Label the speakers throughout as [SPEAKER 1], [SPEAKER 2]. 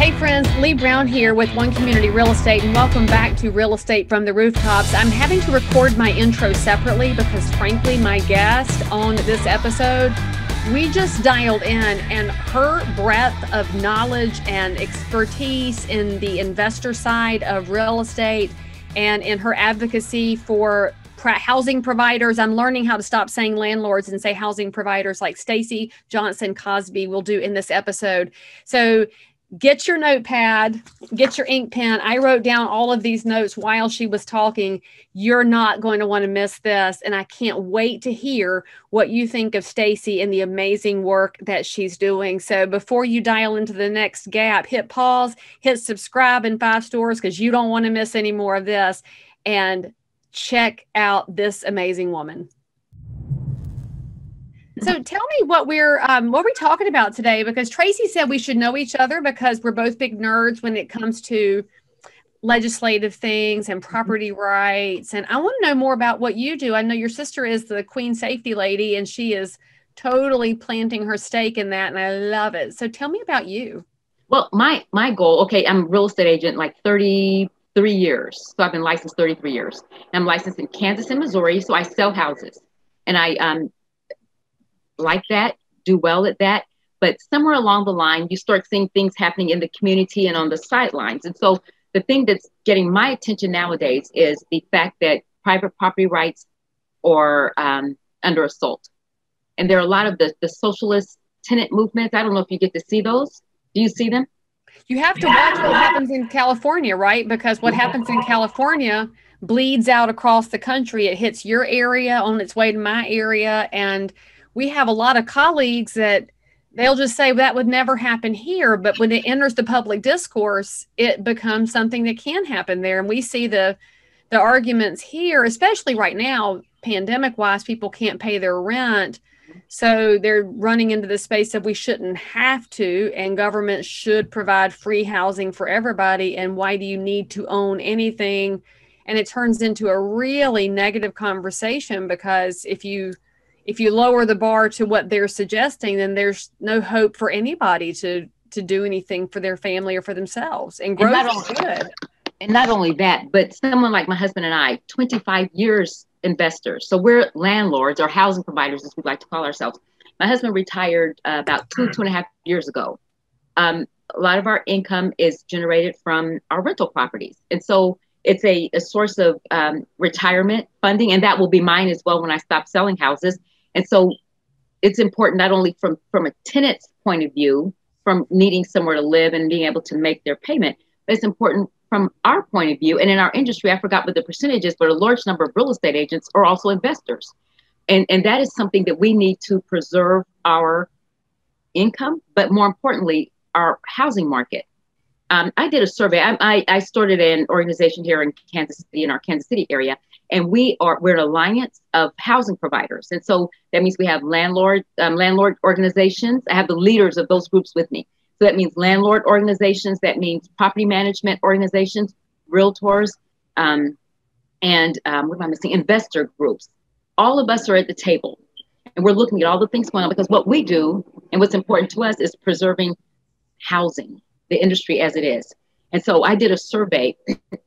[SPEAKER 1] Hey friends, Leigh Brown here with One Community Real Estate, and welcome back to Real Estate from the Rooftops. I'm having to record my intro separately because frankly, my guest on this episode, we just dialed in, and her breadth of knowledge and expertise in the investor side of real estate and in her advocacy for housing providers. I'm learning how to stop saying landlords and say housing providers like Stacey Johnson-Cosby will do in this episode. So get your notepad, get your ink pen. I wrote down all of these notes while she was talking. You're not going to want to miss this. And I can't wait to hear what you think of Stacey and the amazing work that she's doing. So before you dial into the next gap, hit pause, hit subscribe in 5 stars because you don't want to miss any more of this. And check out this amazing woman. So tell me what we're talking about today, because Tracy said we should know each other because we're both big nerds when it comes to legislative things and property rights. And I want to know more about what you do. I know your sister is the Queen Safety Lady, and she is totally planting her stake in that, and I love it. So tell me about you.
[SPEAKER 2] Well, my goal, okay, I'm a real estate agent like 33 years. So I've been licensed 33 years. I'm licensed in Kansas and Missouri, so I sell houses. And I like that, do well at that. But somewhere along the line, you start seeing things happening in the community and on the sidelines. And so the thing that's getting my attention nowadays is the fact that private property rights are under assault. And there are a lot of the socialist tenant movements. I don't know if you get to see those. Do you see them?
[SPEAKER 1] You have to watch what happens in California, right? Because what happens in California bleeds out across the country. It hits your area on its way to my area. And we have a lot of colleagues that they'll just say that would never happen here. But when it enters the public discourse, it becomes something that can happen there. And we see the arguments here, especially right now, pandemic wise, people can't pay their rent. So they're running into the space of we shouldn't have to, and government should provide free housing for everybody. And why do you need to own anything? And it turns into a really negative conversation, because if you lower the bar to what they're suggesting, then there's no hope for anybody to do anything for their family or for themselves. And growth is good.
[SPEAKER 2] And not only that, but someone like my husband and I, 25 years investors. So we're landlords or housing providers, as we like to call ourselves. My husband retired about two and a half years ago. A lot of our income is generated from our rental properties. And so it's a source of retirement funding, and that will be mine as well when I stop selling houses. And so it's important not only from a tenant's point of view, from needing somewhere to live and being able to make their payment, but it's important from our point of view. And in our industry, I forgot what the percentage is, but a large number of real estate agents are also investors. And that is something that we need to preserve our income, but more importantly, our housing market. I did a survey. I started an organization here in Kansas City, in our Kansas City area, and we're an alliance of housing providers. And so that means we have landlord organizations. I have the leaders of those groups with me. So that means landlord organizations, that means property management organizations, realtors, and what am I missing? Investor groups. All of us are at the table, and we're looking at all the things going on, because what we do and what's important to us is preserving housing, the industry as it is. And so I did a survey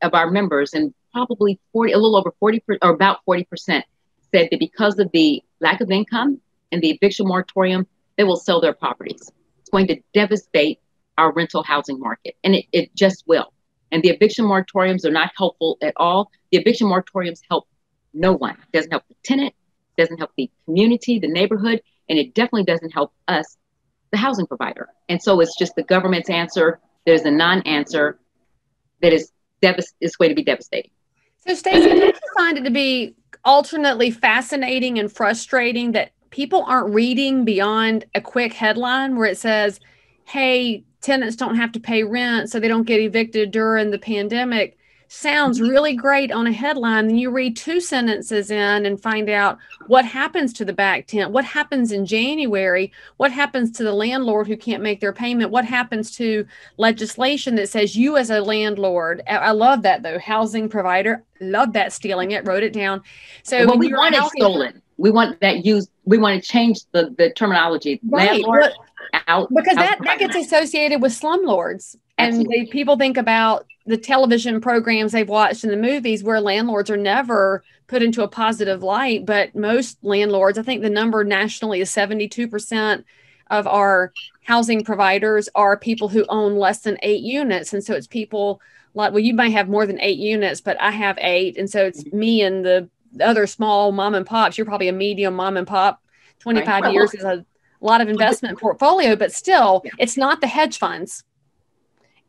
[SPEAKER 2] of our members, and probably about 40% said that because of the lack of income and the eviction moratorium, they will sell their properties. It's going to devastate our rental housing market, and it just will. And the eviction moratoriums are not helpful at all. The eviction moratoriums help no one. It doesn't help the tenant, doesn't help the community, the neighborhood, and it definitely doesn't help us, the housing provider. And so it's just the government's answer. There's a non-answer that is going to be devastating.
[SPEAKER 1] So Stacey, don't you find it to be alternately fascinating and frustrating that people aren't reading beyond a quick headline where it says, hey, tenants don't have to pay rent so they don't get evicted during the pandemic? Sounds really great on a headline. Then you read 2 sentences in and find out what happens to the back tent, what happens in January, what happens to the landlord who can't make their payment, what happens to legislation that says you as a landlord. I love that though. Housing provider, love that, stealing it, wrote it down. So
[SPEAKER 2] well, we want it stolen. We want that used. We want to change the terminology.
[SPEAKER 1] Right.
[SPEAKER 2] Landlord out.
[SPEAKER 1] Because that gets associated with slumlords. And people think about the television programs they've watched and the movies where landlords are never put into a positive light. But most landlords, I think the number nationally is 72% of our housing providers are people who own less than 8 units. And so it's people like, well, you might have more than 8 units, but I have 8. And so it's me and the other small mom and pops. You're probably a medium mom and pop. 25
[SPEAKER 2] right.
[SPEAKER 1] years is a lot of investment portfolio, but still, it's not the hedge funds.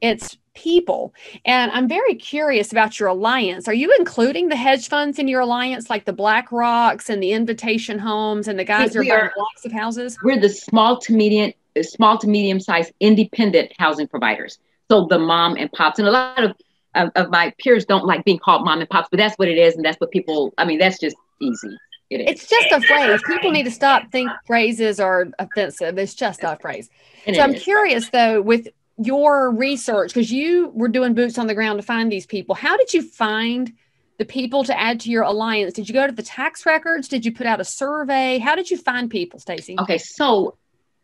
[SPEAKER 1] It's people. And I'm very curious about your alliance. Are you including the hedge funds in your alliance, like the Black Rocks and the Invitation Homes and the guys that are buying blocks of houses?
[SPEAKER 2] We're the small to medium sized independent housing providers. So the mom and pops, and a lot of my peers don't like being called mom and pops, but that's what it is. And that's what people, I mean, that's just easy.
[SPEAKER 1] It's just a phrase. People need to stop think phrases are offensive. It's just a phrase. So I'm curious though, with your research, because you were doing boots on the ground to find these people, how did you find the people to add to your alliance? Did you go to the tax records? Did you put out a survey? How did you find people, Stacey?
[SPEAKER 2] Okay, so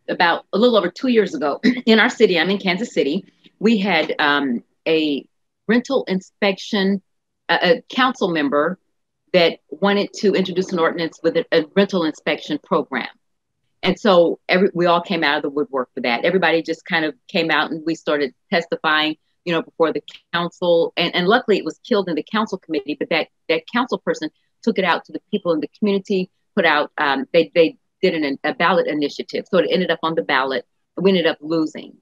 [SPEAKER 2] about a little over 2 years ago in our city, I'm in Kansas City, we had a rental inspection, a council member that wanted to introduce an ordinance with a rental inspection program. And so we all came out of the woodwork for that. Everybody just kind of came out and we started testifying, before the council. And luckily it was killed in the council committee, but that council person took it out to the people in the community, put out, they did a ballot initiative. So it ended up on the ballot. We ended up losing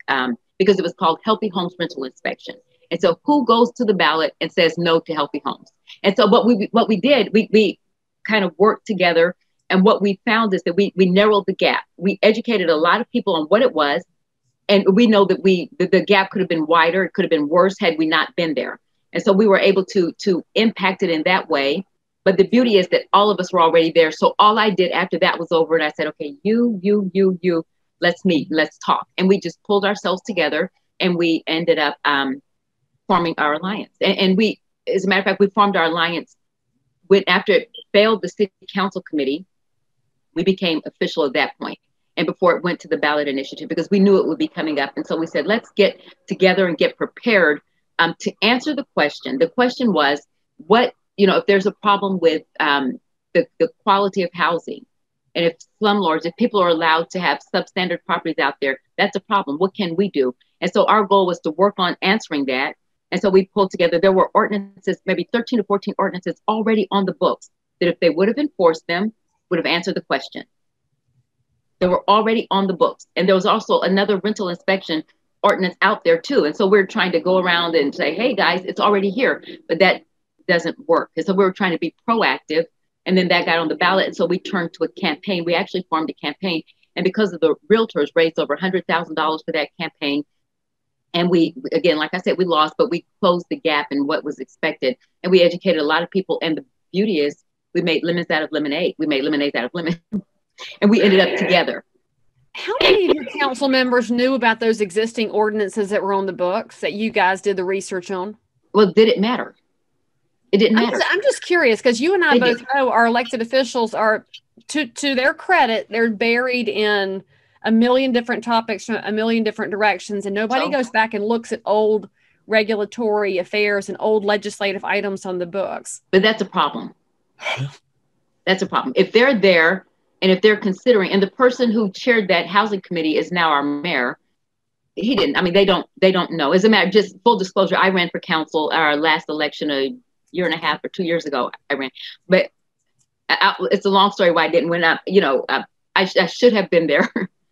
[SPEAKER 2] because it was called Healthy Homes Rental Inspection. And so who goes to the ballot and says no to healthy homes? And so what we did, we kind of worked together. And what we found is that we narrowed the gap. We educated a lot of people on what it was. And we know that the gap could have been wider. It could have been worse had we not been there. And so we were able to impact it in that way. But the beauty is that all of us were already there. So all I did after that was over and I said, okay, you, let's meet, let's talk. And we just pulled ourselves together and we ended up forming our alliance. And we, as a matter of fact, we formed our alliance after it failed the city council committee. We became official at that point, and before it went to the ballot initiative, because we knew it would be coming up. And so we said, let's get together and get prepared to answer the question. The question was, if there's a problem with the quality of housing, and if slumlords, if people are allowed to have substandard properties out there, that's a problem. What can we do? And so our goal was to work on answering that. And so we pulled together, there were ordinances, maybe 13 to 14 ordinances already on the books that if they would have enforced them, would have answered the question. They were already on the books. And there was also another rental inspection ordinance out there too. And so we're trying to go around and say, hey guys, it's already here, but that doesn't work. And so we were trying to be proactive, and then that got on the ballot. And so we turned to a campaign. We actually formed a campaign, and because of the realtors raised over $100,000 for that campaign. And we, again, like I said, we lost, but we closed the gap in what was expected. And we educated a lot of people. And the beauty is we made lemons out of lemonade. We made lemonades out of lemon. And we ended up together.
[SPEAKER 1] How many of your council members knew about those existing ordinances that were on the books that you guys did the research on?
[SPEAKER 2] Well, did it matter? It didn't matter.
[SPEAKER 1] I'm just curious, because you and I both know our elected officials are, to their credit, they're buried in a million different topics from a million different directions, and nobody goes back and looks at old regulatory affairs and old legislative items on the books.
[SPEAKER 2] But that's a problem. That's a problem. If they're there and if they're considering, and the person who chaired that housing committee is now our mayor, he didn't, I mean, they don't know. As a matter, just full disclosure, I ran for council our last election a year and a half or 2 years ago. I ran, but it's a long story why I didn't win. I should have been there.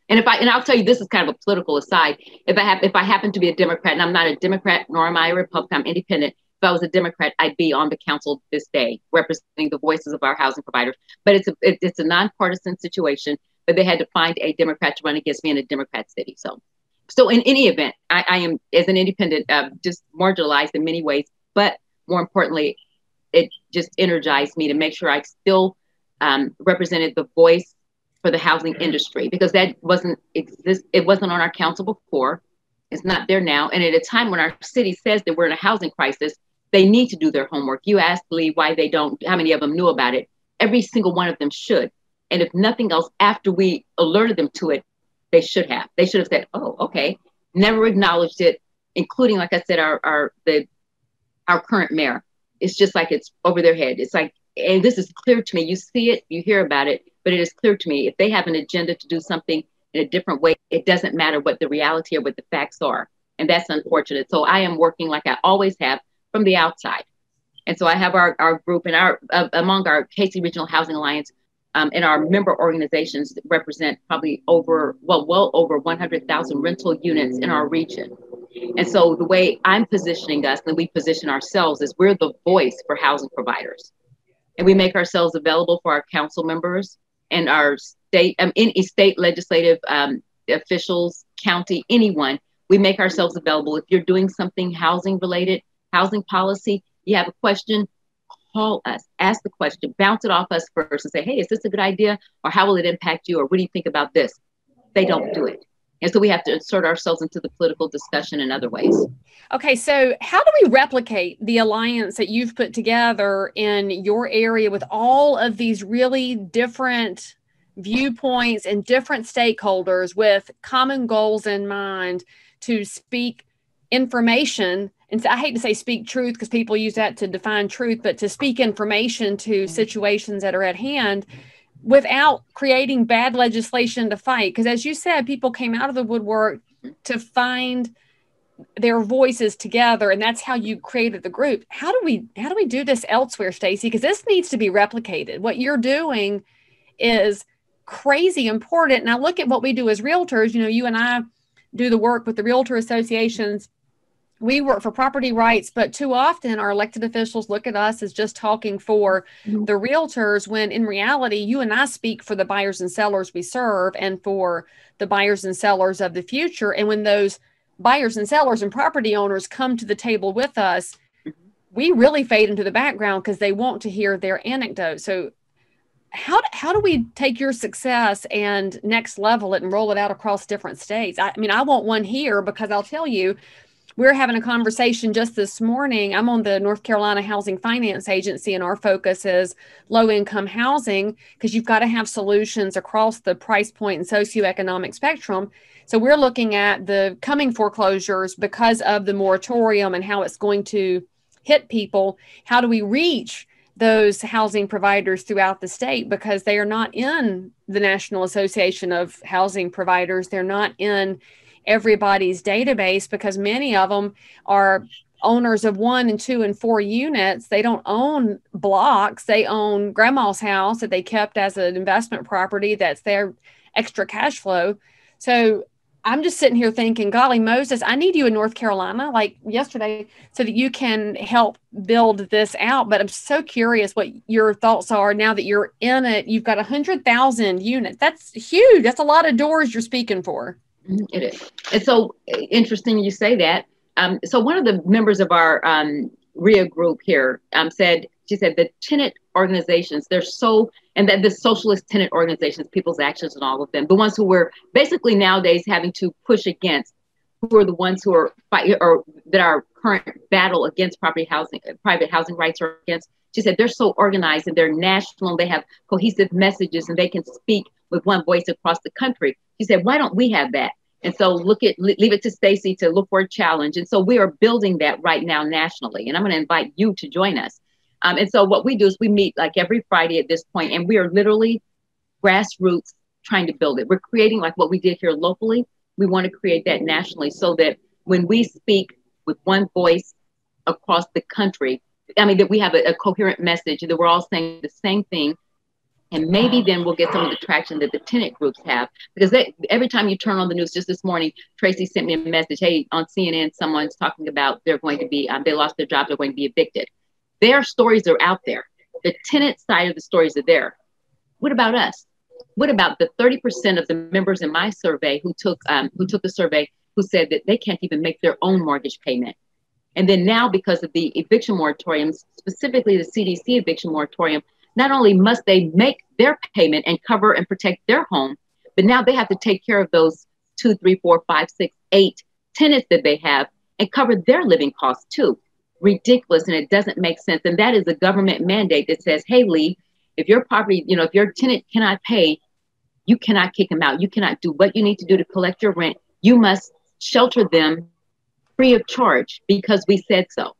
[SPEAKER 2] And I'll tell you, this is kind of a political aside. If I happen to be a Democrat, and I'm not a Democrat nor am I a Republican, I'm independent. If I was a Democrat, I'd be on the council this day, representing the voices of our housing providers. But it's a nonpartisan situation. But they had to find a Democrat to run against me in a Democrat city. So in any event, I am, as an independent, just marginalized in many ways. But more importantly, it just energized me to make sure I still represented the voice for the housing industry, because that it wasn't on our council before. It's not there now. And at a time when our city says that we're in a housing crisis, they need to do their homework. You asked Leigh why they don't, how many of them knew about it. Every single one of them should. And if nothing else, after we alerted them to it, they should have said, oh, okay, never acknowledged it. including, like I said, our current mayor. It's just like it's over their head. It's like, and this is clear to me. You see it, you hear about it, but it is clear to me. If they have an agenda to do something in a different way, it doesn't matter what the reality or what the facts are. And that's unfortunate. So I am working like I always have from the outside. And so I have our group and among our KC Regional Housing Alliance and our member organizations that represent probably well over 100,000 rental units in our region. And so the way I'm positioning us and we position ourselves is we're the voice for housing providers. And we make ourselves available for our council members and our state, any state legislative officials, county, anyone. We make ourselves available. If you're doing something housing related, housing policy, you have a question, call us, ask the question, bounce it off us first and say, hey, is this a good idea? Or how will it impact you? Or what do you think about this? They don't do it. And so we have to insert ourselves into the political discussion in other ways.
[SPEAKER 1] Okay, so how do we replicate the alliance that you've put together in your area with all of these really different viewpoints and different stakeholders with common goals in mind to speak information? And so I hate to say speak truth because people use that to define truth, but to speak information to situations that are at hand without creating bad legislation to fight. Because as you said, people came out of the woodwork to find their voices together, and that's how you created the group. How do we do this elsewhere, Stacey? Because this needs to be replicated. What you're doing is crazy important. And I look at what we do as realtors. You know, you and I do the work with the realtor associations. We work for property rights, but too often our elected officials look at us as just talking for the realtors, when in reality, you and I speak for the buyers and sellers we serve and for the buyers and sellers of the future. And when those buyers and sellers and property owners come to the table with us, we really fade into the background because they want to hear their anecdote. So how do we take your success and next level it and roll it out across different states? I mean, I want one here because I'll tell you, we're having a conversation just this morning. I'm on the North Carolina Housing Finance Agency, and our focus is low-income housing because you've got to have solutions across the price point and socioeconomic spectrum. So we're looking at the coming foreclosures because of the moratorium and how it's going to hit people. How do we reach those housing providers throughout the state because they are not in the National Association of Housing Providers? They're not in everybody's database because many of them are owners of 1 and 2 and 4 units. They don't own blocks. They own grandma's house that they kept as an investment property. That's their extra cash flow. So I'm just sitting here thinking, golly, Moses, I need you in North Carolina like yesterday so that you can help build this out. But I'm so curious what your thoughts are now that you're in it. You've got 100,000 units. That's huge. That's a lot of doors you're speaking for.
[SPEAKER 2] It is. It's so interesting you say that. So one of the members of our REA group here she said the tenant organizations, and that the socialist tenant organizations, People's Actions and all of them, the ones who we're basically nowadays having to push against, who are the ones who are fighting or that our current battle against private housing rights are against. She said they're so organized and they're national and they have cohesive messages and they can speak with one voice across the country. She said, why don't we have that? And so leave it to Stacey to look for a challenge. And so we are building that right now nationally. And I'm going to invite you to join us. And so what we do is we meet like every Friday at this point, and we are literally grassroots trying to build it. We're creating like what we did here locally. We want to create that nationally so that when we speak with one voice across the country, that we have a coherent message and that we're all saying the same thing. And maybe then we'll get some of the traction that the tenant groups have. Because every time you turn on the news, just this morning, Tracy sent me a message, hey, on CNN, someone's talking about they're going to be, they lost their job, they're going to be evicted. Their stories are out there. The tenant side of the stories are there. What about us? What about the 30% of the members in my survey who took the survey who said that they can't even make their own mortgage payment? And then now, because of the eviction moratoriums, specifically the CDC eviction moratorium, not only must they make their payment and cover and protect their home, but now they have to take care of those 2, 3, 4, 5, 6, 8 tenants that they have and cover their living costs too. Ridiculous, and it doesn't make sense. And that is a government mandate that says, hey, Leigh, if your property, if your tenant cannot pay, you cannot kick them out. You cannot do what you need to do to collect your rent. You must shelter them free of charge because we said so.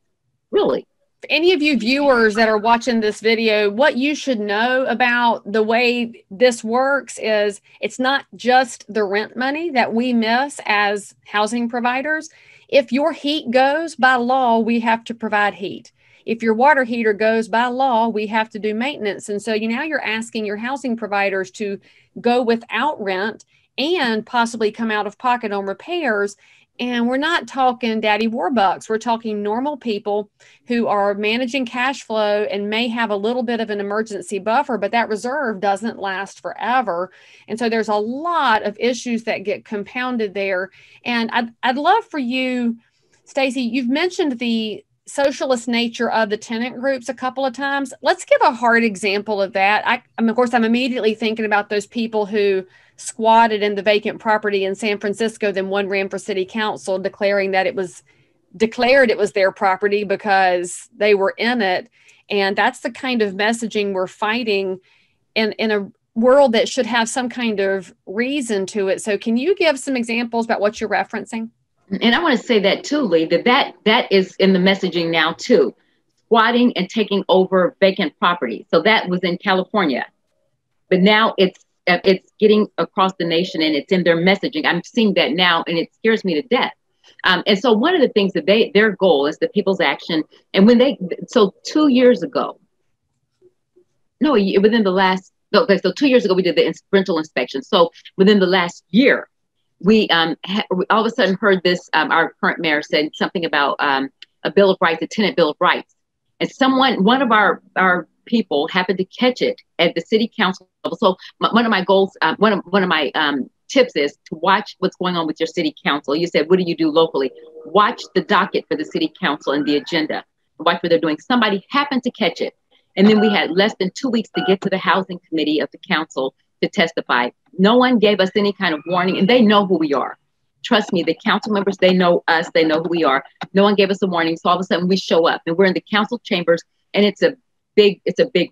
[SPEAKER 2] Really.
[SPEAKER 1] Any of you viewers that are watching this video, what you should know about the way this works is it's not just the rent money that we miss as housing providers. If your heat goes, by law, we have to provide heat. If your water heater goes, by law, we have to do maintenance. And so now you're asking your housing providers to go without rent and possibly come out of pocket on repairs. And we're not talking daddy warbucks. We're talking normal people who are managing cash flow and may have a little bit of an emergency buffer, but that reserve doesn't last forever. And so there's a lot of issues that get compounded there. And I'd love for you, Stacey, you've mentioned the socialist nature of the tenant groups a couple of times. Let's give a hard example of that. I mean, of course, I'm immediately thinking about those people who squatted in the vacant property in San Francisco, then one ran for city council declaring that it was their property because they were in it. And that's the kind of messaging we're fighting in a world that should have some kind of reason to it. So can you give some examples about what you're referencing?
[SPEAKER 2] And I want to say that too, Leigh, that is in the messaging now too, squatting and taking over vacant property. So that was in California, but now it's getting across the nation and it's in their messaging. I'm seeing that now and it scares me to death. And so one of the things that their goal is the people's action. And so 2 years ago, so 2 years ago, we did the rental inspection. So within the last year, we all of a sudden heard this, our current mayor said something about a Bill of Rights, a tenant Bill of Rights. And one of our people happened to catch it at the city council level. So one of my goals, one of my tips is to watch what's going on with your city council. You said, what do you do locally? Watch the docket for the city council and the agenda. Watch what they're doing. Somebody happened to catch it. And then we had less than 2 weeks to get to the housing committee of the council to testify. No one gave us any kind of warning, and they know who we are. Trust me, the council members, they know us, they know who we are. No one gave us a warning. So all of a sudden we show up and we're in the council chambers and it's a big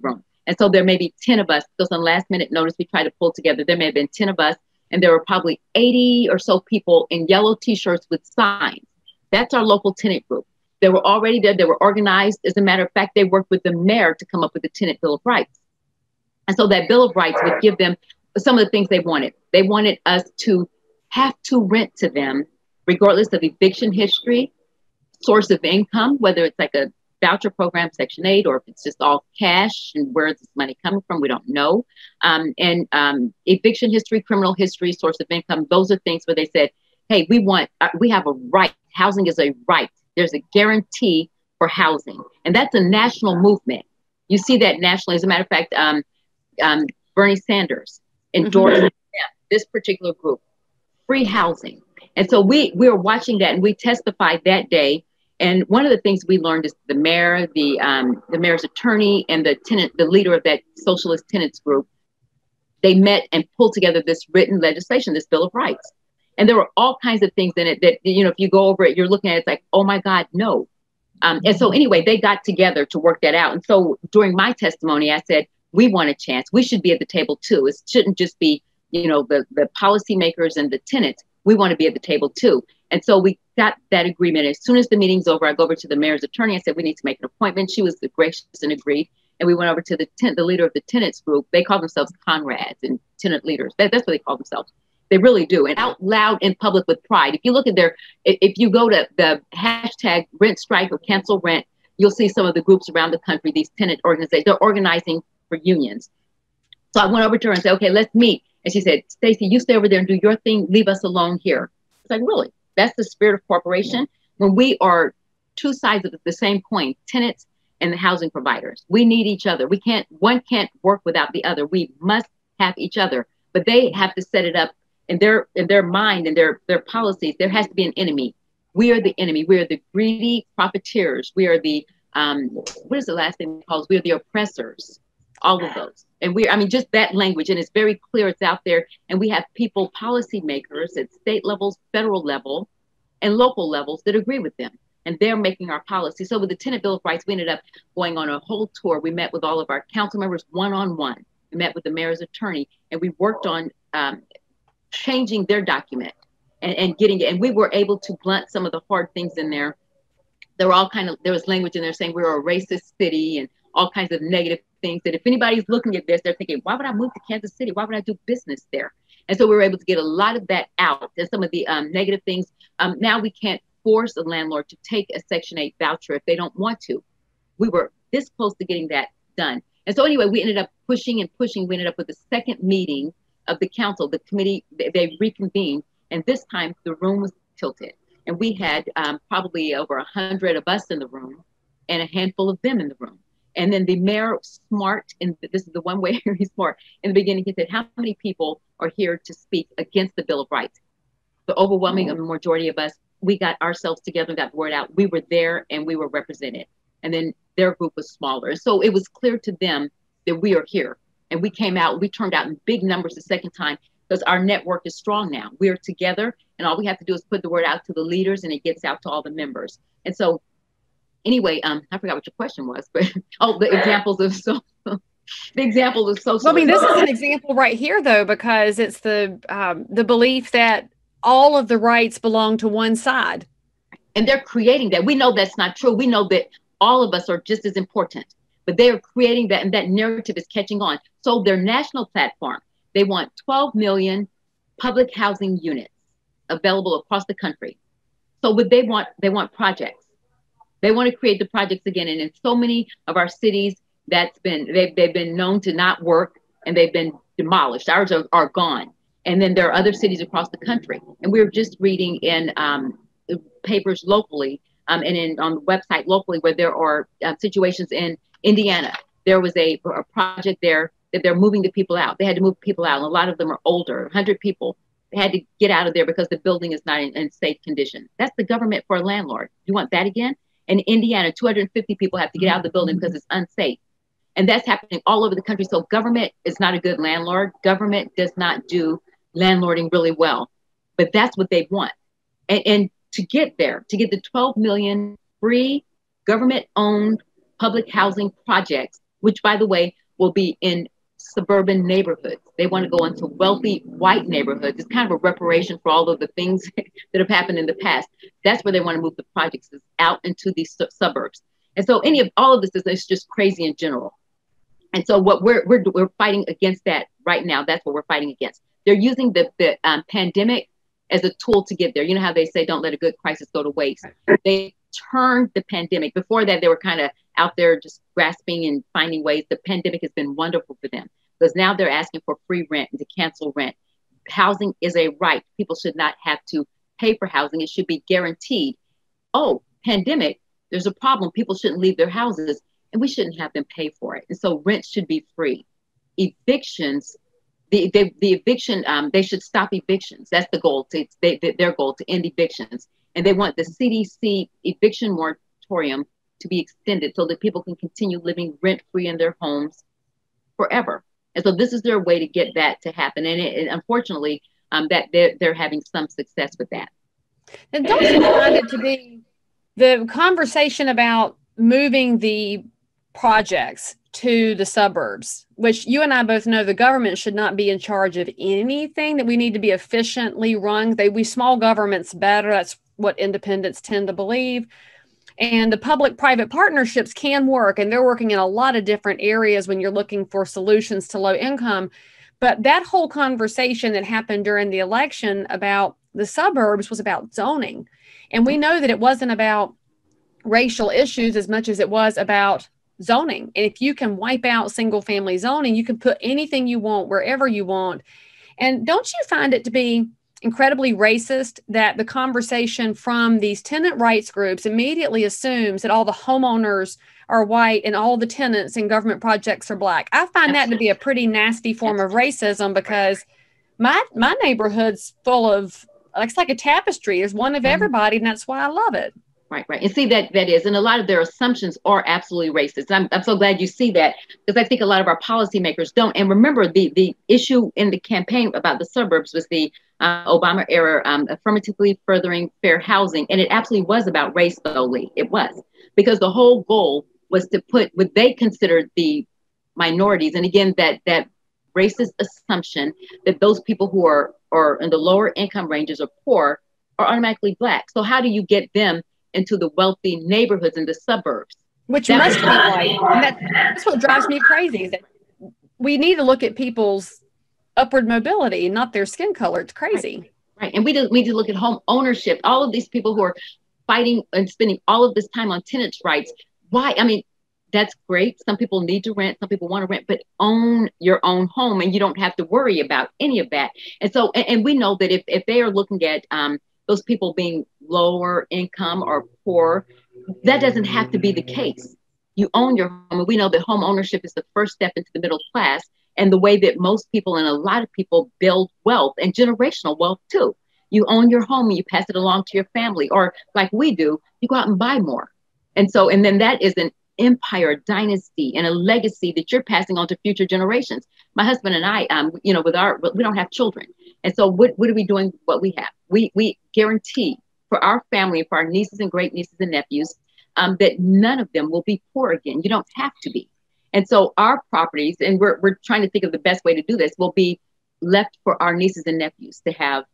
[SPEAKER 2] room. And so there may be 10 of us. Because on last minute notice, we tried to pull together. There may have been 10 of us and there were probably 80 or so people in yellow t-shirts with signs. That's our local tenant group. They were already there. They were organized. As a matter of fact, they worked with the mayor to come up with the tenant Bill of Rights. And so that Bill of Rights would give them some of the things they wanted. They wanted us to have to rent to them, regardless of eviction history, source of income, whether it's like a voucher program, Section 8, or if it's just all cash and where is this money coming from, we don't know. And eviction history, criminal history, source of income, those are things where they said, hey, we have a right. Housing is a right. There's a guarantee for housing. And that's a national movement. You see that nationally. As a matter of fact, Bernie Sanders endorsed this particular group, free housing. And so we were watching that and we testified that day. And one of the things we learned is the mayor, the mayor's attorney, and the leader of that socialist tenants group, they met and pulled together this written legislation, this Bill of Rights. And there were all kinds of things in it that, if you go over it, you're looking at it, it's like, oh my God, no. And so anyway, they got together to work that out. And so during my testimony, I said, we want a chance. We should be at the table too. It shouldn't just be, the policymakers and the tenants. We want to be at the table too. And so we got that agreement. As soon as the meeting's over, I go over to the mayor's attorney. I said, we need to make an appointment. She was gracious and agreed. And we went over to the leader of the tenants group. They call themselves Conrads and tenant leaders. That's what they call themselves. They really do. And out loud in public with pride. If you look at if you go to the hashtag rent strike or cancel rent, you'll see some of the groups around the country, these tenant organizations, they're organizing for unions. So I went over to her and said, okay, let's meet. And she said, Stacey, you stay over there and do your thing. Leave us alone here. It's like, really? That's the spirit of cooperation. When we are two sides of the same coin, tenants and the housing providers, we need each other. One can't work without the other. We must have each other, but they have to set it up in their mind and their policies. There has to be an enemy. We are the enemy. We are the greedy profiteers. We are the, what is the last thing called? We are the oppressors. All of those. And just that language, and it's very clear, it's out there. And we have people, policymakers at state levels, federal level, and local levels that agree with them. And they're making our policy. So with the Tenant Bill of Rights, we ended up going on a whole tour. We met with all of our council members one-on-one. We met with the mayor's attorney, and we worked on changing their document. and getting it. And we were able to blunt some of the hard things in there. There were there was language in there saying we were a racist city and all kinds of negative things that if anybody's looking at this, they're thinking, why would I move to Kansas City? Why would I do business there? And so we were able to get a lot of that out and some of the negative things. Now we can't force a landlord to take a Section 8 voucher if they don't want to. We were this close to getting that done. And so anyway, we ended up pushing and pushing. We ended up with the second meeting of the council, the committee, they reconvened. And this time the room was tilted. And we had probably over 100 of us in the room and a handful of them in the room. And then the mayor, smart, and this is the one way he's smart, in the beginning, he said, how many people are here to speak against the Bill of Rights? The overwhelming majority of us, we got ourselves together and got the word out. We were there and we were represented. And then their group was smaller. So it was clear to them that we are here. And we came out, we turned out in big numbers the second time because our network is strong now. We're together and all we have to do is put the word out to the leaders and it gets out to all the members. And so anyway, I forgot what your question was, but the examples of social.
[SPEAKER 1] Well, I mean, this is an example right here, though, because it's the belief that all of the rights belong to one side.
[SPEAKER 2] And they're creating that. We know that's not true. We know that all of us are just as important, but they are creating that, and that narrative is catching on. So their national platform, they want 12 million public housing units available across the country. So what they want projects. They want to create the projects again. And in so many of our cities, they've been known to not work and they've been demolished. Ours are gone. And then there are other cities across the country. And we were just reading in papers locally and on the website locally where there are situations in Indiana. There was a project there that they're moving the people out. They had to move people out. And a lot of them are older, 100 people. They had to get out of there because the building is not in safe condition. That's the government for a landlord. You want that again? In Indiana, 250 people have to get out of the building because it's unsafe. And that's happening all over the country. So government is not a good landlord. Government does not do landlording really well. But that's what they want. And to get there, to get the 12 million free government-owned public housing projects, which, by the way, will be in suburban neighborhoods. They want to go into wealthy white neighborhoods. It's kind of a reparation for all of the things that have happened in the past. That's where they want to move the projects, is out into these suburbs. And so all of this is just crazy in general. And so what we're fighting against that right now. That's what we're fighting against. They're using the pandemic as a tool to get there. You know how they say, don't let a good crisis go to waste. They turned the pandemic. Before that, they were kind of out there just grasping and finding ways. The pandemic has been wonderful for them because now they're asking for free rent and to cancel rent. Housing is a right. People should not have to pay for housing. It should be guaranteed. Oh, pandemic, there's a problem. People shouldn't leave their houses and we shouldn't have them pay for it. And so rent should be free. Evictions, the eviction, they should stop evictions. That's the goal, their goal, to end evictions. And they want the CDC eviction moratorium to be extended so that people can continue living rent-free in their homes forever. And so this is their way to get that to happen. And unfortunately, that they're having some success with that.
[SPEAKER 1] And don't you find it to be the conversation about moving the projects to the suburbs, which you and I both know the government should not be in charge of anything, that we need to be efficiently run. We small governments better. That's what independents tend to believe. And the public-private partnerships can work, and they're working in a lot of different areas when you're looking for solutions to low income. But that whole conversation that happened during the election about the suburbs was about zoning. And we know that it wasn't about racial issues as much as it was about zoning. And if you can wipe out single-family zoning, you can put anything you want wherever you want. And don't you find it to be incredibly racist that the conversation from these tenant rights groups immediately assumes that all the homeowners are white and all the tenants in government projects are black? I find that to be a pretty nasty form of racism, because my neighborhood's full of, it's like a tapestry. There's one of everybody, and that's why I love it.
[SPEAKER 2] Right. And see, that is, and a lot of their assumptions are absolutely racist. I'm so glad you see that, because I think a lot of our policymakers don't. And remember, the issue in the campaign about the suburbs was the Obama era affirmatively furthering fair housing. And it absolutely was about race, though, Leigh. It was, because the whole goal was to put what they considered the minorities. And again, that racist assumption that those people who are in the lower income ranges or poor are automatically Black. So how do you get them into the wealthy neighborhoods in the suburbs?
[SPEAKER 1] Which must be white. And that's what drives me crazy, is that we need to look at people's upward mobility, not their skin color. It's crazy.
[SPEAKER 2] Right. And we need to look at home ownership. All of these people who are fighting and spending all of this time on tenants' rights. Why? I mean, that's great. Some people need to rent. Some people want to rent, but own your own home and you don't have to worry about any of that. And so, and we know that if they are looking at those people being lower income or poor, that doesn't have to be the case. You own your home. And we know that home ownership is the first step into the middle class, and the way that most people and a lot of people build wealth, and generational wealth too. You own your home and you pass it along to your family, or like we do, you go out and buy more. And so, and then that is an empire, a dynasty, and a legacy that you're passing on to future generations. My husband and I, we don't have children. And so what are we doing? What we have, we guarantee for our family and for our nieces and great nieces and nephews, that none of them will be poor again. You don't have to be. And so our properties, and we're trying to think of the best way to do this, will be left for our nieces and nephews to have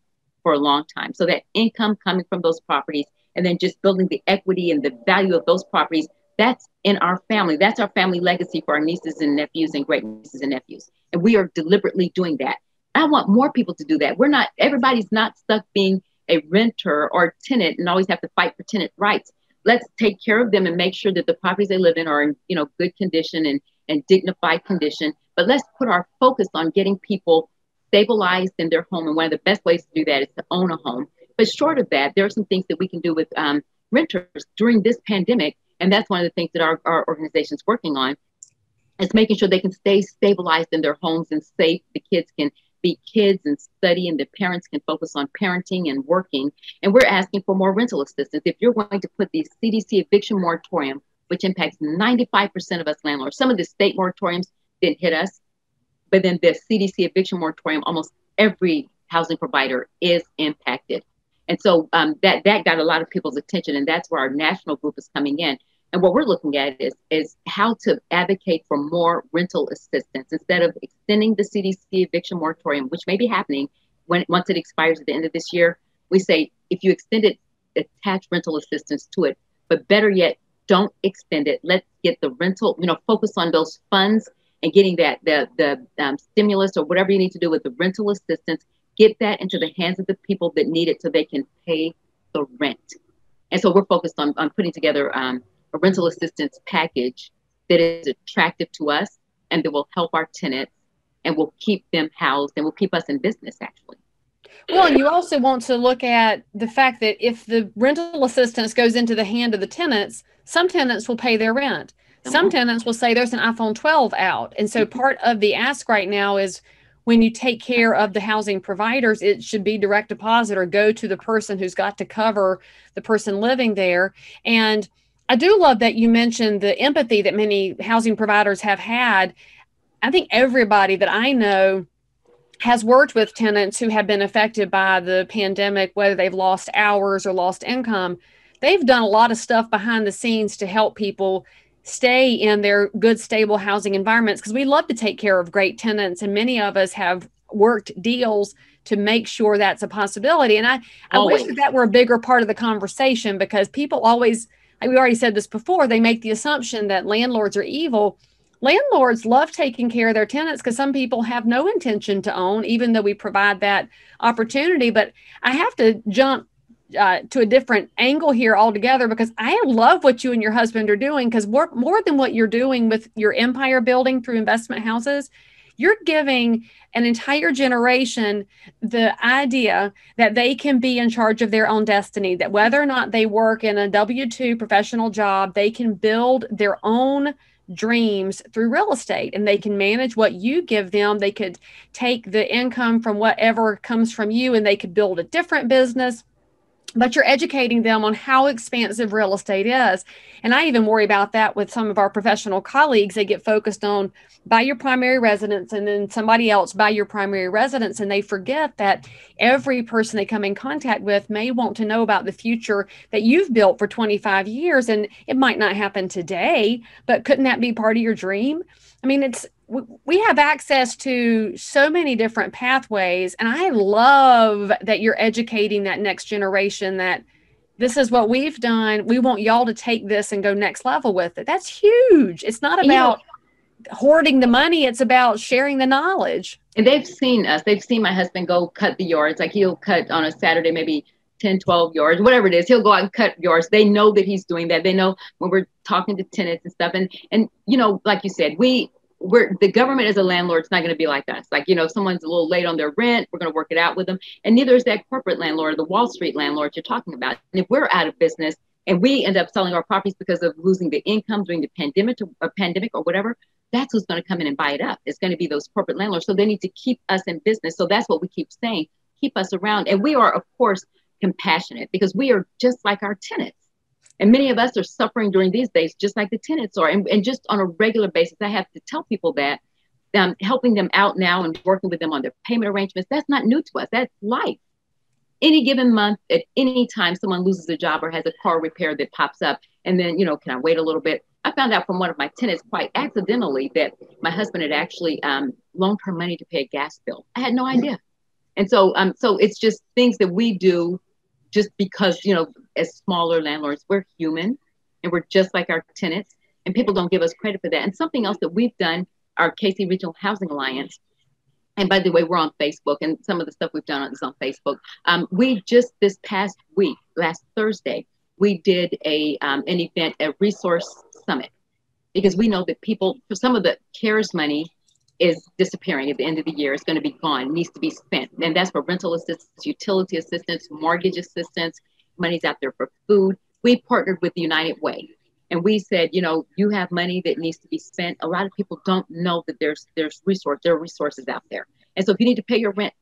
[SPEAKER 2] for a long time. So that income coming from those properties, and then just building the equity and the value of those properties, that's in our family. That's our family legacy for our nieces and nephews and great nieces and nephews. And we are deliberately doing that. I want more people to do that. Everybody's not stuck being a renter or a tenant and always have to fight for tenant rights. Let's take care of them and make sure that the properties they live in are in, good condition and dignified condition. But let's put our focus on getting people stabilized in their home. And one of the best ways to do that is to own a home. But short of that, there are some things that we can do with renters during this pandemic. And that's one of the things that our organization is working on, is making sure they can stay stabilized in their homes and safe. The kids can be kids and study, and the parents can focus on parenting and working. And we're asking for more rental assistance. If you're going to put the CDC eviction moratorium, which impacts 95% of us landlords, some of the state moratoriums didn't hit us, but then the CDC eviction moratorium, almost every housing provider is impacted. And so that got a lot of people's attention, and that's where our national group is coming in. And what we're looking at is how to advocate for more rental assistance instead of extending the CDC eviction moratorium, which may be happening once it expires at the end of this year. We say, if you extend it, attach rental assistance to it, but better yet, don't extend it. Let's get the rental, focus on those funds and getting the stimulus or whatever you need to do with the rental assistance, get that into the hands of the people that need it so they can pay the rent. And so we're focused on putting together a rental assistance package that is attractive to us and that will help our tenants and will keep them housed and will keep us in business, actually.
[SPEAKER 1] Well, and you also want to look at the fact that if the rental assistance goes into the hand of the tenants, some tenants will pay their rent. Some tenants will say there's an iPhone 12 out. And so part of the ask right now is, when you take care of the housing providers, it should be direct deposit or go to the person who's got to cover the person living there. And I do love that you mentioned the empathy that many housing providers have had. I think everybody that I know has worked with tenants who have been affected by the pandemic, whether they've lost hours or lost income. They've done a lot of stuff behind the scenes to help people stay in their good, stable housing environments, because we love to take care of great tenants. And many of us have worked deals to make sure that's a possibility. And I wish that were a bigger part of the conversation, because people always, like we already said this before, they make the assumption that landlords are evil. Landlords love taking care of their tenants because some people have no intention to own, even though we provide that opportunity. But I have to jump to a different angle here altogether, because I love what you and your husband are doing, because more than what you're doing with your empire building through investment houses, you're giving an entire generation the idea that they can be in charge of their own destiny, that whether or not they work in a W-2 professional job, they can build their own dreams through real estate, and they can manage what you give them. They could take the income from whatever comes from you and they could build a different business. But you're educating them on how expansive real estate is. And I even worry about that with some of our professional colleagues. They get focused on buy your primary residence and then somebody else buy your primary residence. And they forget that every person they come in contact with may want to know about the future that you've built for 25 years. And it might not happen today, but couldn't that be part of your dream? I mean, we have access to so many different pathways. And I love that you're educating that next generation that this is what we've done. We want y'all to take this and go next level with it. That's huge. It's not about hoarding the money. It's about sharing the knowledge.
[SPEAKER 2] And they've seen us. They've seen my husband go cut the yards. Like he'll cut on a Saturday, maybe 10, 12 yards, whatever it is. He'll go out and cut yards. They know that he's doing that. They know when we're talking to tenants and stuff. And you know, like you said, we're the government as a landlord is not going to be like us. Like, you know, if someone's a little late on their rent, we're going to work it out with them. And neither is that corporate landlord, the Wall Street landlord you're talking about. And if we're out of business and we end up selling our properties because of losing the income during the pandemic or whatever, that's who's going to come in and buy it up. It's going to be those corporate landlords. So they need to keep us in business. So that's what we keep saying, keep us around. And we are, of course, compassionate because we are just like our tenants. And many of us are suffering during these days, just like the tenants are. And just on a regular basis, I have to tell people that helping them out now and working with them on their payment arrangements, that's not new to us. That's life. Any given month, at any time, someone loses a job or has a car repair that pops up. And then, you know, can I wait a little bit? I found out from one of my tenants quite accidentally that my husband had actually loaned her money to pay a gas bill. I had no idea. And so it's just things that we do just because, you know, as smaller landlords, we're human and we're just like our tenants, and people don't give us credit for that. And something else that we've done, our KC Regional Housing Alliance, and by the way, we're on Facebook, and some of the stuff we've done is on Facebook. We just this past week, last Thursday, we did an event, a resource summit, because we know that people, for some of the CARES money is disappearing at the end of the year. It's going to be gone. It needs to be spent. And that's for rental assistance, utility assistance, mortgage assistance, money's out there for food. We partnered with the United Way. And we said, you know, you have money that needs to be spent. A lot of people don't know that there are resources out there. And so if you need to pay your rent,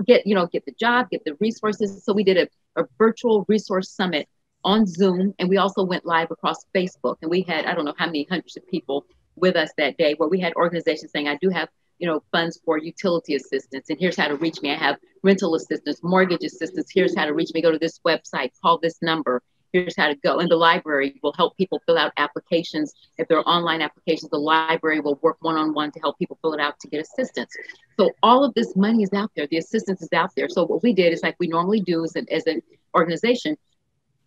[SPEAKER 2] get the job, get the resources. So we did a virtual resource summit on Zoom. And we also went live across Facebook. And we had, I don't know how many hundreds of people with us that day, where we had organizations saying, I do have, you know, funds for utility assistance, and here's how to reach me. I have rental assistance, mortgage assistance. Here's how to reach me. Go to this website, call this number. Here's how to go. And the library will help people fill out applications. If they're online applications, the library will work one-on-one to help people fill it out to get assistance. So all of this money is out there. The assistance is out there. So what we did is, like we normally do as an organization,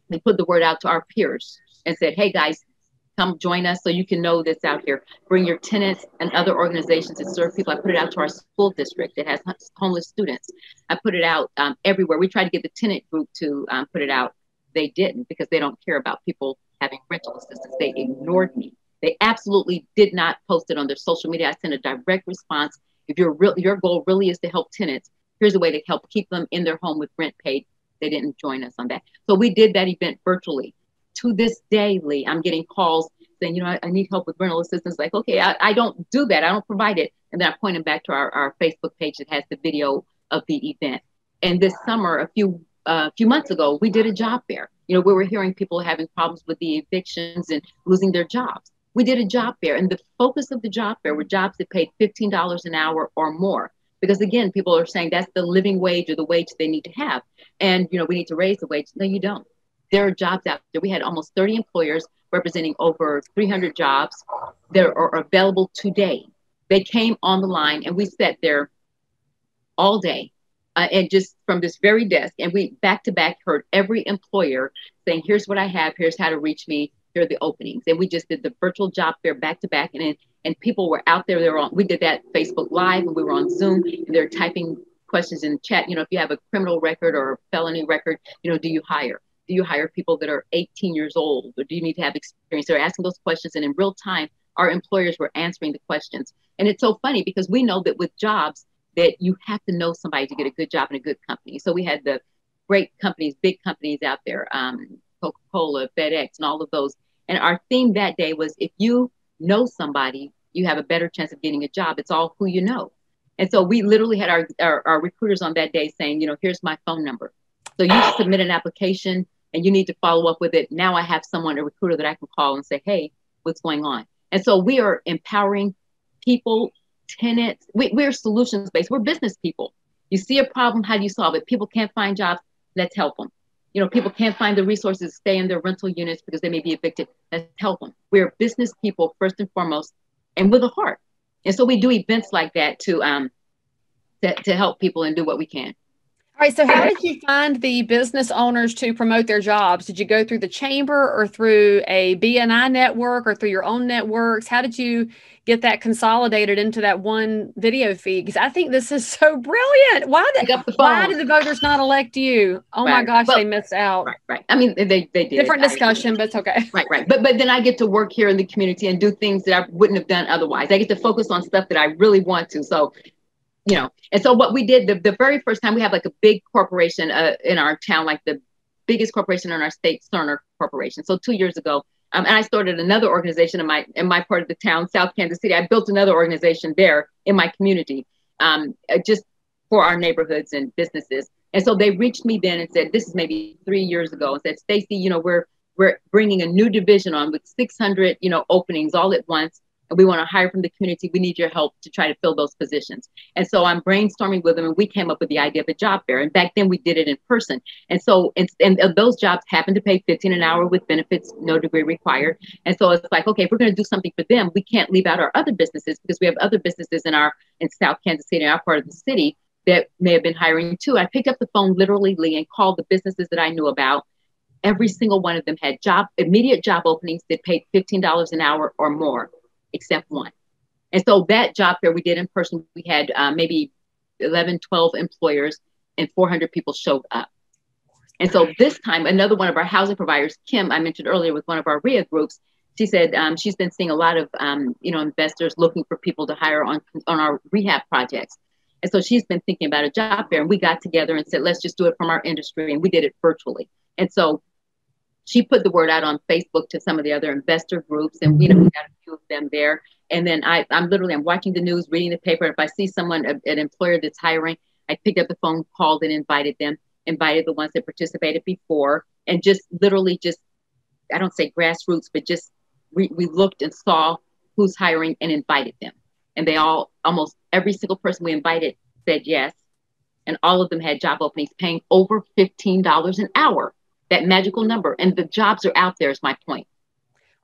[SPEAKER 2] we put the word out to our peers and said, hey guys, come join us so you can know that's out here. Bring your tenants and other organizations that serve people. I put it out to our school district that has homeless students. I put it out everywhere. We tried to get the tenant group to put it out. They didn't, because they don't care about people having rental assistance. They ignored me. They absolutely did not post it on their social media. I sent a direct response. If your goal really is to help tenants, here's a way to help keep them in their home with rent paid. They didn't join us on that. So we did that event virtually. To this day, Leigh, I'm getting calls saying, you know, I need help with rental assistance. Like, okay, I don't do that. I don't provide it. And then I point them back to our Facebook page that has the video of the event. And this summer, a few months ago, we did a job fair. You know, we were hearing people having problems with the evictions and losing their jobs. We did a job fair, and the focus of the job fair were jobs that paid $15 an hour or more. Because again, people are saying that's the living wage or the wage they need to have. And, you know, we need to raise the wage. No, you don't. There are jobs out there. We had almost 30 employers representing over 300 jobs that are available today. They came on the line, and we sat there all day and just from this very desk, and we back to back heard every employer saying, here's what I have, here's how to reach me, here are the openings. And we just did the virtual job fair back to back, and people were out there. We did that Facebook Live, and we were on Zoom, and they're typing questions in the chat. You know, if you have a criminal record or a felony record, you know, do you hire? Do you hire people that are 18 years old, or do you need to have experience? They're asking those questions, and in real time, our employers were answering the questions. And it's so funny because we know that with jobs that you have to know somebody to get a good job in a good company. So we had the great companies, big companies out there, Coca-Cola, FedEx, and all of those. And our theme that day was, if you know somebody, you have a better chance of getting a job. It's all who you know. And so we literally had our recruiters on that day saying, you know, here's my phone number. So you submit an application and you need to follow up with it. Now I have someone, a recruiter that I can call and say, hey, what's going on? And so we are empowering people, tenants. We're solutions-based. We're business people. You see a problem, how do you solve it? People can't find jobs, let's help them. You know, people can't find the resources to stay in their rental units because they may be evicted, let's help them. We're business people first and foremost, and with a heart. And so we do events like that to help people and do what we can.
[SPEAKER 1] All right. So how did you find the business owners to promote their jobs? Did you go through the chamber or through a BNI network or through your own networks? How did you get that consolidated into that one video feed? Because I think this is so brilliant. Why did the voters not elect you? Oh my gosh, they missed out.
[SPEAKER 2] Right. I mean, they did.
[SPEAKER 1] Different discussion, but it's okay.
[SPEAKER 2] Right. But then I get to work here in the community and do things that I wouldn't have done otherwise. I get to focus on stuff that I really want to. So, and so what we did the very first time, we have like a big corporation in our town, like the biggest corporation in our state, Cerner Corporation. So 2 years ago, and I started another organization in my part of the town, South Kansas City. I built another organization there in my community, just for our neighborhoods and businesses. And so they reached me then and said, this is maybe 3 years ago, and said, Stacey, we're bringing a new division on with 600, openings all at once. And we want to hire from the community. We need your help to try to fill those positions. And so I'm brainstorming with them, and we came up with the idea of a job fair. And back then we did it in person. And so, and those jobs happened to pay $15 an hour with benefits, no degree required. And so it's like, okay, if we're going to do something for them, we can't leave out our other businesses, because we have other businesses in South Kansas City, in our part of the city, that may have been hiring too. I picked up the phone, literally, Leigh, and called the businesses that I knew about. Every single one of them had immediate job openings that paid $15 an hour or more, except one. And so that job fair we did in person, we had maybe 11, 12 employers, and 400 people showed up. And so this time, another one of our housing providers, Kim, I mentioned earlier with one of our REIA groups, she said she's been seeing a lot of investors looking for people to hire on our rehab projects. And so she's been thinking about a job fair, and we got together and said, let's just do it from our industry. And we did it virtually. And so she put the word out on Facebook to some of the other investor groups, and we got a few of them there. And then I'm watching the news, reading the paper. If I see someone, an employer that's hiring, I picked up the phone, called, and invited the ones that participated before, and just literally I don't say grassroots, but just we looked and saw who's hiring and invited them. And they almost every single person we invited said yes. And all of them had job openings paying over $15 an hour. That magical number, and the jobs are out there, is my point.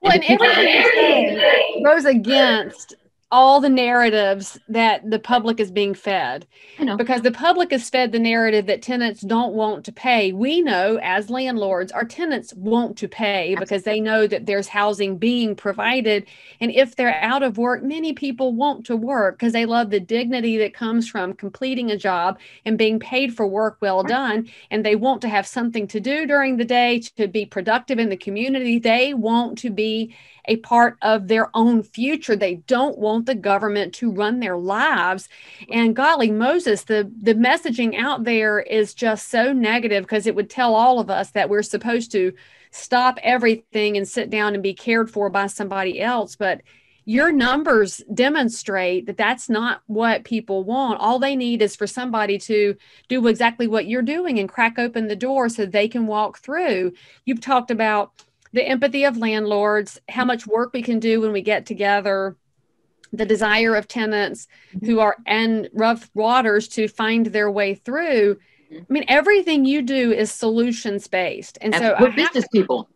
[SPEAKER 1] Well, and everything goes against all the narratives that the public is being fed.
[SPEAKER 2] I know.
[SPEAKER 1] Because the public is fed the narrative that tenants don't want to pay. We know as landlords, our tenants want to pay because they know that there's housing being provided. And if they're out of work, many people want to work because they love the dignity that comes from completing a job and being paid for work well done. And they want to have something to do during the day to be productive in the community. They want to be a part of their own future. They don't want the government to run their lives. And golly Moses, the messaging out there is just so negative, because it would tell all of us that we're supposed to stop everything and sit down and be cared for by somebody else. But your numbers demonstrate that that's not what people want. All they need is for somebody to do exactly what you're doing and crack open the door so they can walk through. You've talked about the empathy of landlords, how much work we can do when we get together, the desire of tenants who are in rough waters to find their way through. I mean, everything you do is solutions based. And so
[SPEAKER 2] we're business people.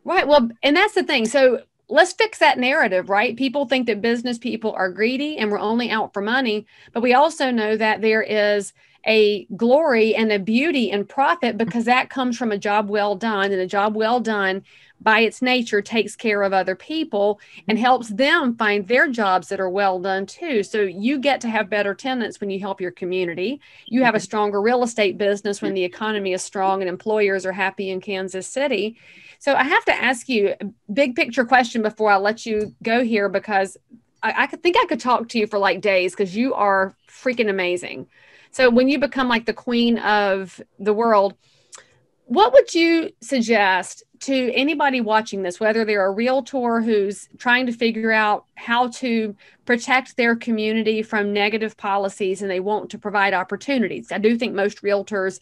[SPEAKER 1] Right. Well, and that's the thing. So let's fix that narrative, right? People think that business people are greedy and we're only out for money. But we also know that there is a glory and a beauty in profit, because that comes from a job well done, and a job well done by its nature takes care of other people and helps them find their jobs that are well done too. So you get to have better tenants when you help your community. You have a stronger real estate business when the economy is strong and employers are happy in Kansas City. So I have to ask you a big picture question before I let you go here, because I could think I could talk to you for like days, because you are freaking amazing. So when you become like the queen of the world, what would you suggest to anybody watching this, whether they're a realtor who's trying to figure out how to protect their community from negative policies and they want to provide opportunities? I do think most realtors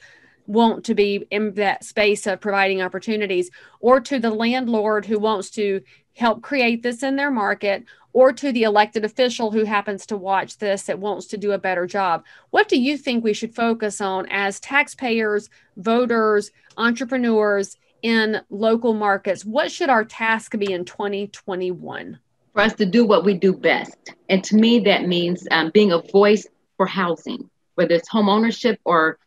[SPEAKER 1] want to be in that space of providing opportunities, or to the landlord who wants to help create this in their market, or to the elected official who happens to watch this that wants to do a better job. What do you think we should focus on as taxpayers, voters, entrepreneurs in local markets? What should our task be in 2021?
[SPEAKER 2] for us to do what we do best. And to me, that means being a voice for housing, whether it's home ownership or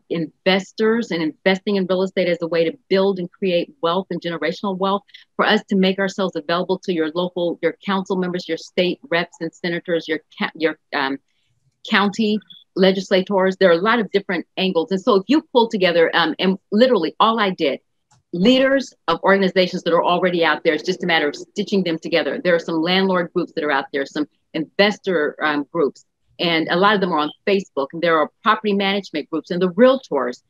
[SPEAKER 2] investors and investing in real estate as a way to build and create wealth and generational wealth, for us to make ourselves available to your local, your council members, your state reps and senators, your county legislators. There are a lot of different angles. And so if you pull together, and literally all I did, leaders of organizations that are already out there, it's just a matter of stitching them together. There are some landlord groups that are out there, some investor groups, and a lot of them are on Facebook. And there are property management groups and the realtors.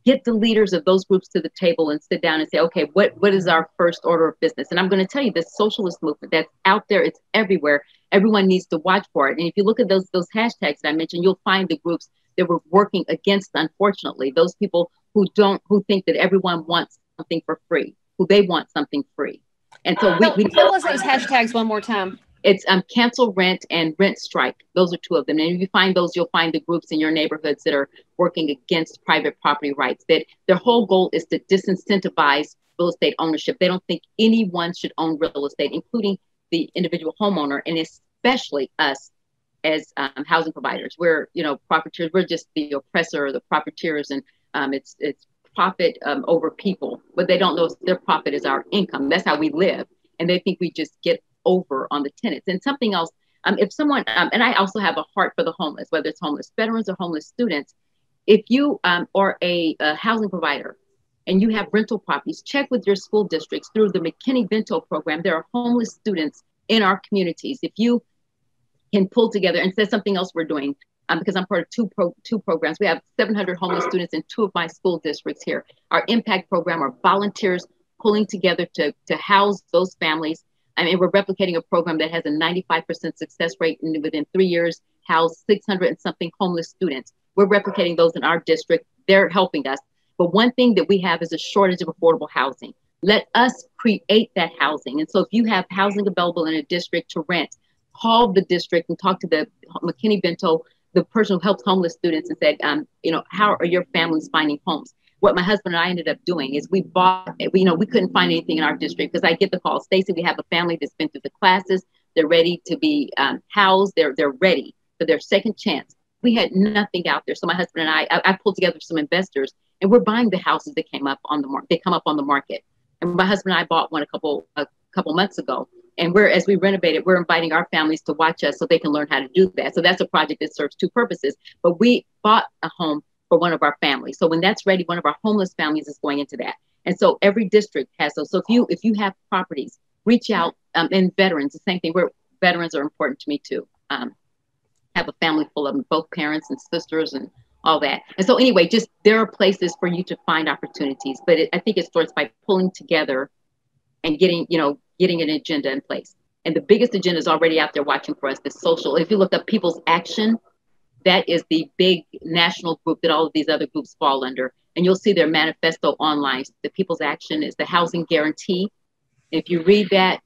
[SPEAKER 2] Get the leaders of those groups to the table and sit down and say, okay, what is our first order of business? And I'm going to tell you, this socialist movement that's out there, it's everywhere. Everyone needs to watch for it. And if you look at those hashtags that I mentioned, you'll find the groups that we're working against, unfortunately, those people who think that everyone wants something for free, who they want something free. And so we
[SPEAKER 1] tell us those hashtags one more time.
[SPEAKER 2] It's cancel rent and rent strike. Those are two of them. And if you find those, you'll find the groups in your neighborhoods that are working against private property rights, that their whole goal is to disincentivize real estate ownership. They don't think anyone should own real estate, including the individual homeowner, and especially us as housing providers. We're, profiteers. We're just the oppressor, the profiteers, and it's profit over people. But they don't know their profit is our income. That's how we live. And they think we just get over on the tenants. And something else, if someone, and I also have a heart for the homeless, whether it's homeless veterans or homeless students, if you are a housing provider and you have rental properties, check with your school districts through the McKinney-Vento program. There are homeless students in our communities. If you can pull together, and that's something else we're doing, because I'm part of two programs. We have 700 homeless students in 2 of my school districts here. Our impact program are volunteers pulling together to house those families. I mean, we're replicating a program that has a 95% success rate, and within 3 years, housed 600 and something homeless students. We're replicating those in our district. They're helping us. But one thing that we have is a shortage of affordable housing. Let us create that housing. And so if you have housing available in a district to rent, call the district and talk to the McKinney-Vento, the person who helps homeless students, and said, how are your families finding homes? What my husband and I ended up doing is we couldn't find anything in our district, because I get the call, Stacey, we have a family that's been through the classes. They're ready to be housed. They're ready for their second chance. We had nothing out there. So my husband and I pulled together some investors, and we're buying the houses that came up on the market. They come up on the market. And my husband and I bought one a couple months ago. And as we renovate it, we're inviting our families to watch us so they can learn how to do that. So that's a project that serves 2 purposes. But we bought a home for one of our families. So when that's ready, one of our homeless families is going into that. And so every district has those. So if you have properties, reach out. And veterans, the same thing. Veterans are important to me too. Have a family full of them, both parents and sisters and all that. And so anyway, just there are places for you to find opportunities. But I think it starts by pulling together and getting an agenda in place. And the biggest agenda is already out there watching for us, the social. If you look up People's Action, that is the big national group that all of these other groups fall under. And you'll see their manifesto online. The People's Action is the housing guarantee. If you read that,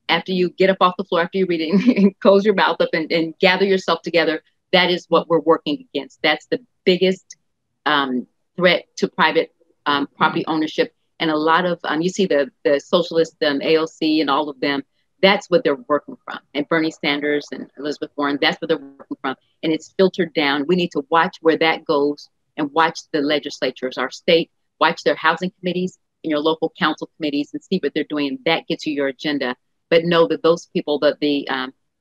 [SPEAKER 2] after you get up off the floor, after you read it, and close your mouth up and gather yourself together, that is what we're working against. That's the biggest threat to private property ownership. And a lot of, you see the Socialist, AOC and all of them, that's what they're working from. And Bernie Sanders and Elizabeth Warren, that's what they're working from. And it's filtered down. We need to watch where that goes and watch the legislatures, our state, watch their housing committees and your local council committees and see what they're doing. And that gets you your agenda. But know that those people, that the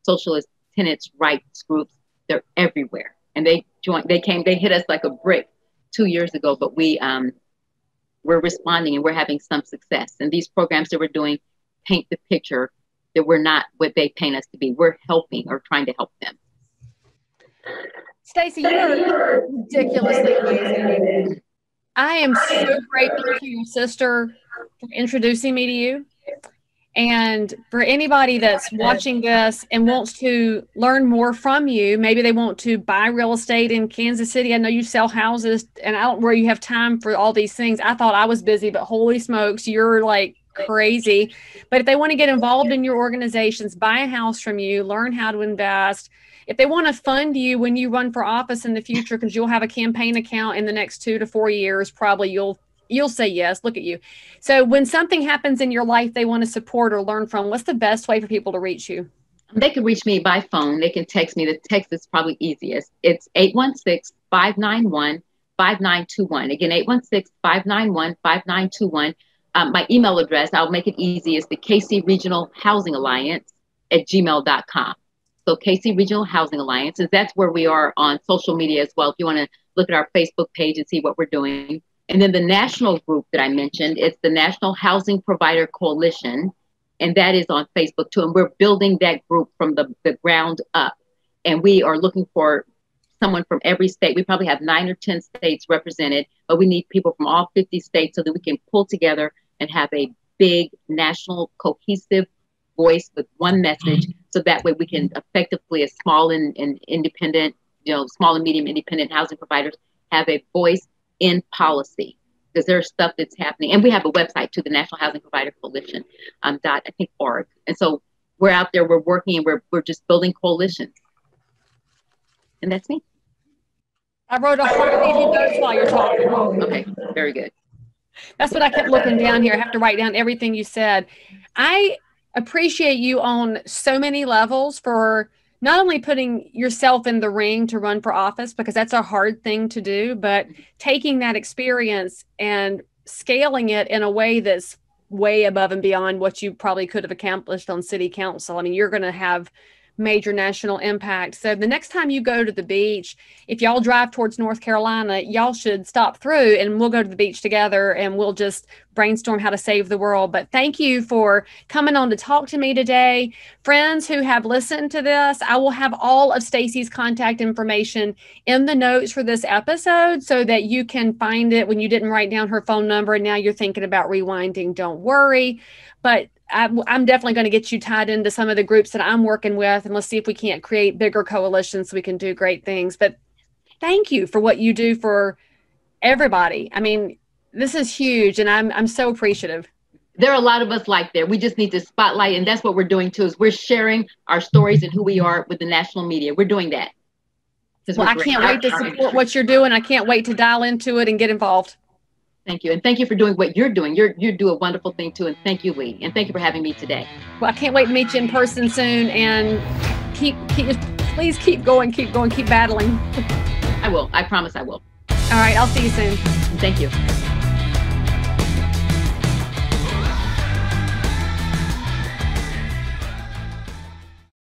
[SPEAKER 2] Socialist, Tenants, rights groups, they're everywhere. And they hit us like a brick 2 years ago, but we're responding and we're having some success. And these programs that we're doing paint the picture that we're not what they paint us to be. We're helping or trying to help them.
[SPEAKER 1] Stacey, you're ridiculously amazing. I am so grateful to your sister for introducing me to you. And for anybody that's watching this and wants to learn more from you, maybe they want to buy real estate in Kansas City. I know you sell houses, and I don't know where you have time for all these things. I thought I was busy, but holy smokes, you're like crazy. But if they want to get involved in your organizations, buy a house from you, learn how to invest. If they want to fund you when you run for office in the future, because you'll have a campaign account in the next 2 to 4 years, probably you'll You'll say yes. Look at you. So when something happens in your life they want to support or learn from, what's the best way for people to reach you?
[SPEAKER 2] They can reach me by phone. They can text me. The text is probably easiest. It's 816-591-5921. Again, 816-591-5921. My email address, I'll make it easy, is the KC Regional Housing Alliance at gmail.com. So KC Regional Housing Alliance, and that's where we are on social media as well. If you want to look at our Facebook page and see what we're doing. And then the national group that I mentioned, it's the National Housing Provider Coalition, and that is on Facebook too. And we're building that group from the ground up. And we are looking for someone from every state. We probably have 9 or 10 states represented, but we need people from all 50 states so that we can pull together and have a big national cohesive voice with one message. So that way we can effectively, as small and independent, small and medium independent housing providers, have a voice in policy, because there's stuff that's happening. And we have a website too, the National Housing Provider Coalition, .org. And so we're out there, we're working, and we're just building coalitions. And that's me.
[SPEAKER 1] I wrote a heartbeat notes while you're talking.
[SPEAKER 2] Okay, very good.
[SPEAKER 1] That's what I kept looking down here. I have to write down everything you said. I appreciate you on so many levels for not only putting yourself in the ring to run for office, because that's a hard thing to do, but taking that experience and scaling it in a way that's way above and beyond what you probably could have accomplished on city council. I mean, you're going to have major national impact. So the next time you go to the beach, if y'all drive towards North Carolina, y'all should stop through and we'll go to the beach together and we'll just brainstorm how to save the world. But thank you for coming on to talk to me today. Friends who have listened to this, I will have all of Stacey's contact information in the notes for this episode so that you can find it when you didn't write down her phone number and now you're thinking about rewinding. Don't worry. But I'm definitely going to get you tied into some of the groups that I'm working with, and let's see if we can't create bigger coalitions so we can do great things. But thank you for what you do for everybody. I mean, this is huge, and I'm so appreciative.
[SPEAKER 2] There are a lot of us like that. We just need to spotlight, and that's what we're doing too, is we're sharing our stories and who we are with the national media. We're doing that.
[SPEAKER 1] Well, I can't wait to support what you're doing. I can't wait to dial into it and get involved.
[SPEAKER 2] Thank you. And thank you for doing what you're doing. You do a wonderful thing too. And thank you, Leigh. And thank you for having me today.
[SPEAKER 1] Well, I can't wait to meet you in person soon, and please keep going, keep battling.
[SPEAKER 2] I will. I promise I will.
[SPEAKER 1] All right. I'll see you soon.
[SPEAKER 2] Thank you.